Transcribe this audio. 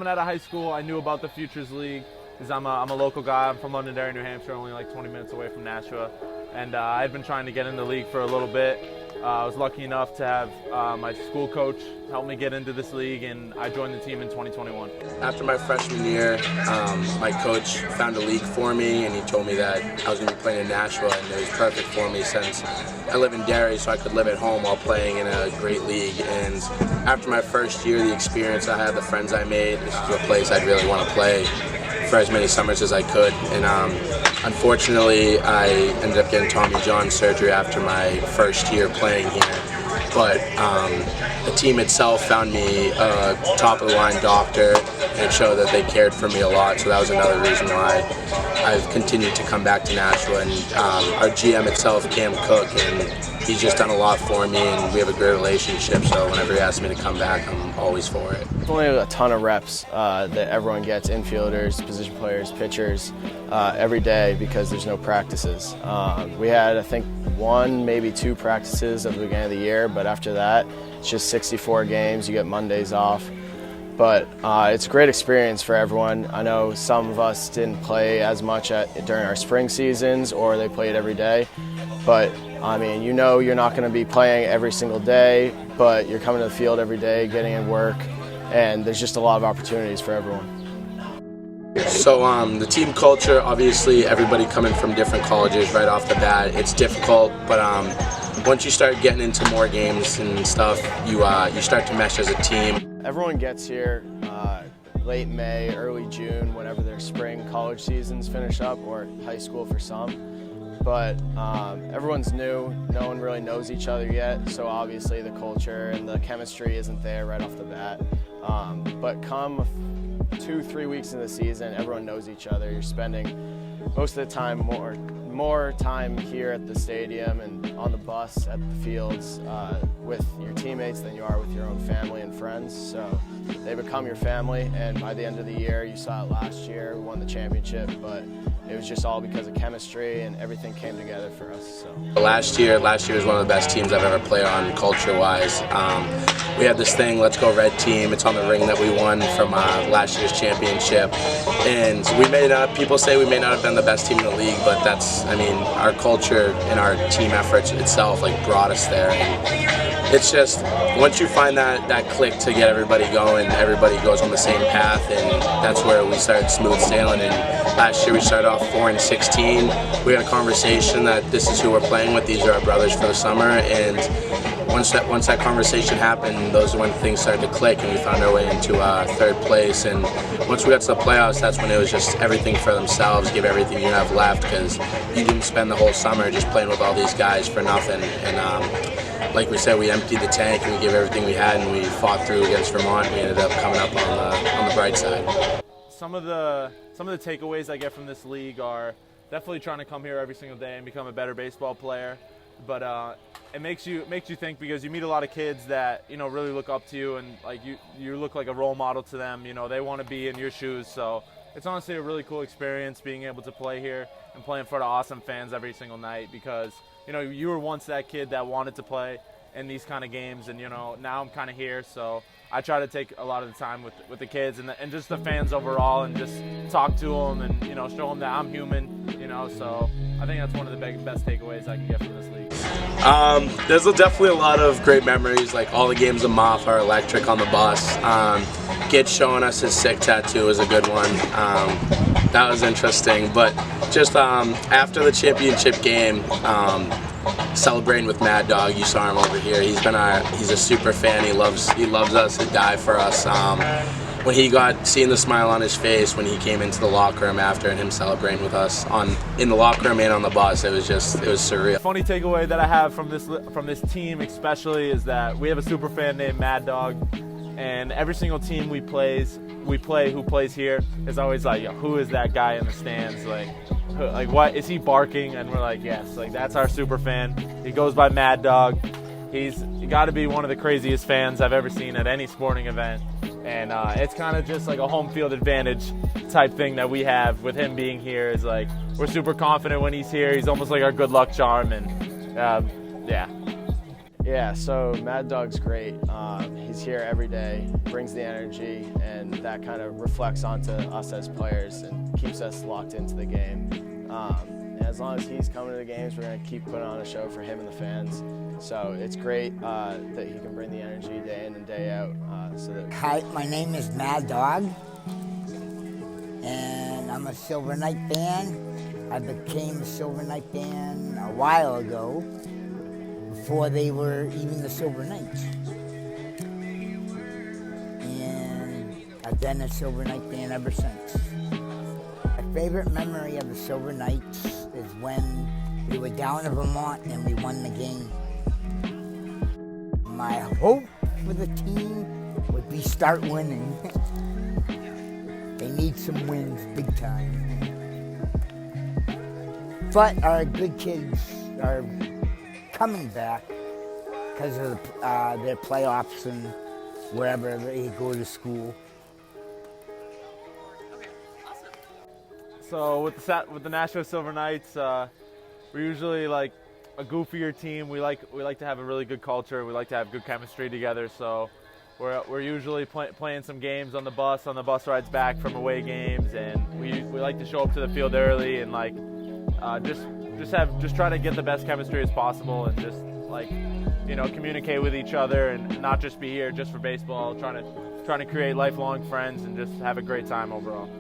coming out of high school, I knew about the Futures League because I'm a local guy. I'm from Londonderry, New Hampshire, only like 20 minutes away from Nashua. And I had been trying to get in the league for a little bit. I was lucky enough to have my school coach help me get into this league, and I joined the team in 2021. After my freshman year, my coach found a league for me, and he told me that I was going to be playing in Nashua, and it was perfect for me since I live in Derry, so I could live at home while playing in a great league. And after my first year, the experience I had, the friends I made, this is a place I'd really want to play for as many summers as I could. And unfortunately, I ended up getting Tommy John surgery after my first year playing here. But the team itself found me a top-of-the-line doctor, and it showed that they cared for me a lot. So that was another reason why I've continued to come back to Nashua. And our GM itself, Cam Cook, and he's just done a lot for me, and we have a great relationship. So whenever he asks me to come back, I'm always for it. There's only a ton of reps that everyone gets, infielders, position players, pitchers, every day because there's no practices. We had, I think, 1, maybe 2 practices at the beginning of the year, but after that, it's just 64 games. You get Mondays off. But it's a great experience for everyone. I know some of us didn't play as much during our spring seasons, or they played every day. But I mean, you know you're not going to be playing every single day, but you're coming to the field every day, getting in work, and there's just a lot of opportunities for everyone. So the team culture, obviously everybody coming from different colleges right off the bat, it's difficult, but once you start getting into more games and stuff, you start to mesh as a team. Everyone gets here late May, early June, whenever their spring college seasons finish up, or high school for some. But everyone's new, no one really knows each other yet, so obviously the culture and the chemistry isn't there right off the bat. But come 2-3 weeks into the season, everyone knows each other. You're spending most of the time more time here at the stadium and on the bus at the fields with your teammates than you are with your own family and friends. So they become your family, and by the end of the year, you saw it last year, we won the championship, but it was just all because of chemistry, and everything came together for us. So Last year was one of the best teams I've ever played on culture-wise. We had this thing, Let's Go Red team. It's on the ring that we won from last year's championship. And people say we may not have been the best team in the league, but that's, I mean, our culture and our team efforts itself brought us there. And it's just, once you find that click to get everybody going, everybody goes on the same path, and that's where we started smooth sailing. And last year we started off 4-16. We had a conversation that this is who we're playing with, these are our brothers for the summer, and once that conversation happened, those are when things started to click, and we found our way into 3rd place. And once we got to the playoffs, that's when it was just everything for themselves, give everything you have left, because you didn't spend the whole summer just playing with all these guys for nothing. And like we said, we emptied the tank and we gave everything we had, and we fought through against Vermont. We ended up coming up on the bright side. Some of the takeaways I get from this league are definitely trying to come here every single day and become a better baseball player. But it makes you think, because you meet a lot of kids that really look up to you, and you look like a role model to them. They want to be in your shoes. So it's honestly a really cool experience being able to play here and play in front of awesome fans every single night, because you were once that kid that wanted to play in these kind of games, and now I'm kind of here. So I try to take a lot of the time with the kids and just the fans overall, and just talk to them and show them that I'm human. So I think that's one of the best takeaways I can get from this league. There's definitely a lot of great memories. Like all the games of Moff are electric on the bus. Git showing us his sick tattoo is a good one. That was interesting. But just after the championship game, celebrating with Mad Dog, you saw him over here. He's a super fan. He loves us. He'd die for us. When he seeing the smile on his face when he came into the locker room after, and him celebrating with us in the locker room and on the bus, it was surreal. Funny takeaway that I have from this team especially is that we have a super fan named Mad Dog, and every single team we play who plays here is always like, who is that guy in the stands? Like what is he barking? And we're like, yes, that's our super fan. He goes by Mad Dog. He's got to be one of the craziest fans I've ever seen at any sporting event. And it's kind of just like a home field advantage type thing that we have with him being here. Is we're super confident when he's here. He's almost like our good luck charm, and yeah. Yeah, so Mad Dog's great. He's here every day, brings the energy, and that kind of reflects onto us as players and keeps us locked into the game. And as long as he's coming to the games, we're going to keep putting on a show for him and the fans. So it's great that he can bring the energy day in and day out. Hi, my name is Mad Dog, and I'm a Silver Knight fan. I became a Silver Knight fan a while ago, before they were even the Silver Knights. And I've been a Silver Knight fan ever since. My favorite memory of the Silver Knights is when we were down in Vermont and we won the game. My hope for the team would be start winning. They need some wins big time. But our good kids are coming back because of their playoffs and wherever they go to school. So with the Nashua Silver Knights, we're usually like a goofier team. We like to have a really good culture. We like to have good chemistry together. So we're usually playing some games on the bus rides back from away games, and we like to show up to the field early and like just try to get the best chemistry as possible, and just like, you know, communicate with each other and not just be here just for baseball. Trying to create lifelong friends and just have a great time overall.